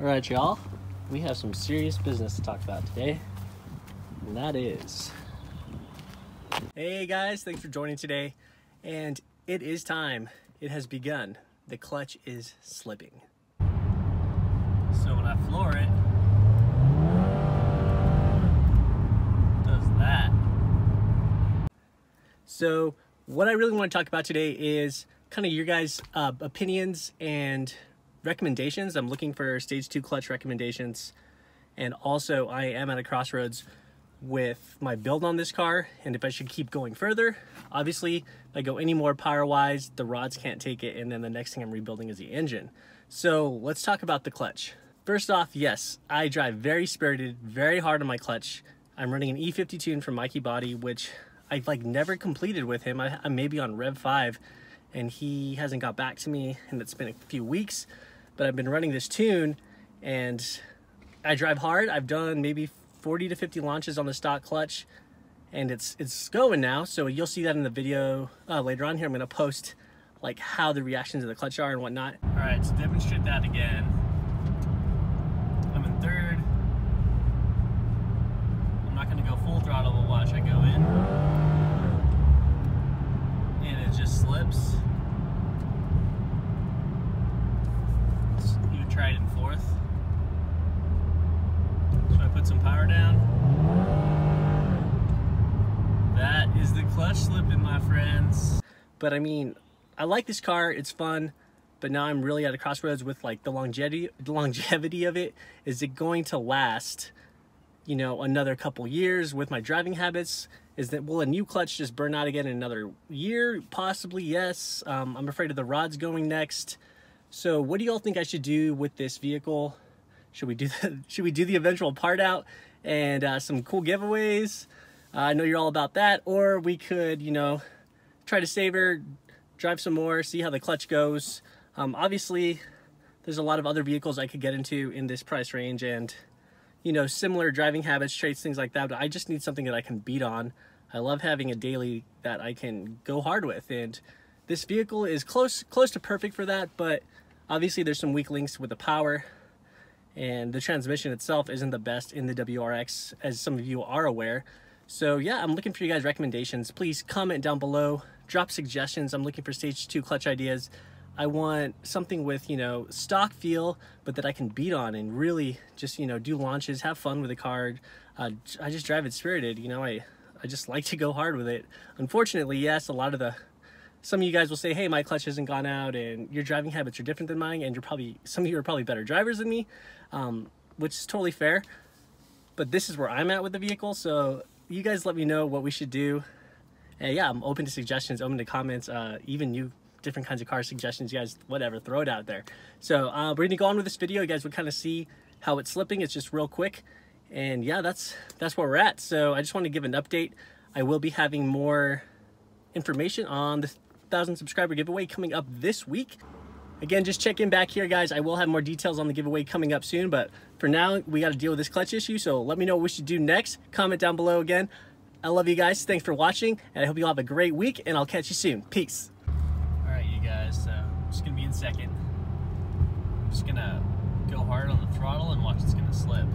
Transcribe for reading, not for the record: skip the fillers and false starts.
Alright, y'all, we have some serious business to talk about today, and that is... Hey guys, thanks for joining today, and it is time. It has begun. The clutch is slipping. So when I floor it, does that. So what I really want to talk about today is kind of your guys' opinions and recommendations. I'm looking for stage 2 clutch recommendations, and also I am at a crossroads with my build on this car and if I should keep going further. Obviously, if I go any more power wise, the rods can't take it, and then the next thing I'm rebuilding is the engine. So let's talk about the clutch. First off, yes, I drive very spirited, very hard on my clutch. I'm running an E50 tune from Mikey Body, which I've never completed with him. I'm maybe on Rev 5 and he hasn't got back to me, and it's been a few weeks, but I've been running this tune and I drive hard. I've done maybe 40 to 50 launches on the stock clutch, and it's going now. So you'll see that in the video later on here. I'm gonna post how the reactions of the clutch are and whatnot. All right, to demonstrate that again, I'm in third. I'm not gonna go full throttle, but watch, I go in and it just slips. You try it in fourth. So I put some power down. That is the clutch slipping, my friends. But I mean, I like this car, it's fun, but now I'm really at a crossroads with the longevity of it. Is it going to last, you know, another couple years with my driving habits? Will a new clutch just burn out again in another year? Possibly, yes. I'm afraid of the rods going next. So what do y'all think I should do with this vehicle? Should we do the eventual part out and some cool giveaways? I know you're all about that. Or we could, you know, try to save her, drive some more, see how the clutch goes. Obviously, there's a lot of other vehicles I could get into in this price range, and you know, similar driving habits, traits, things like that. But I just need something that I can beat on. I love having a daily that I can go hard with, and this vehicle is close to perfect for that. But obviously, there's some weak links with the power. And the transmission itself isn't the best in the WRX, as some of you are aware. So yeah, I'm looking for you guys' recommendations. Please comment down below, drop suggestions. I'm looking for stage 2 clutch ideas. I want something with, you know, stock feel, but that I can beat on and really just, you know, do launches, have fun with the car. I just drive it spirited, you know, I just like to go hard with it. Unfortunately, yes, some of you guys will say, hey, my clutch hasn't gone out and your driving habits are different than mine, and some of you are probably better drivers than me, which is totally fair. But this is where I'm at with the vehicle, so you guys let me know what we should do. And yeah, I'm open to suggestions, open to comments, even new different kinds of car suggestions. You guys, whatever, throw it out there. So we're gonna go on with this video. You guys would kind of see how it's slipping. It's just real quick. And yeah, that's where we're at. So I just want to give an update. I will be having more information on the 1,000 subscriber giveaway coming up this week. Again, just check in back here, guys. I will have more details on the giveaway coming up soon, but for now, we got to deal with this clutch issue. So let me know what we should do next. Comment down below again. I love you guys. Thanks for watching, and I hope you all have a great week, and I'll catch you soon. Peace. All right, you guys, so I'm just going to be in second. I'm just going to go hard on the throttle and watch it's going to slip.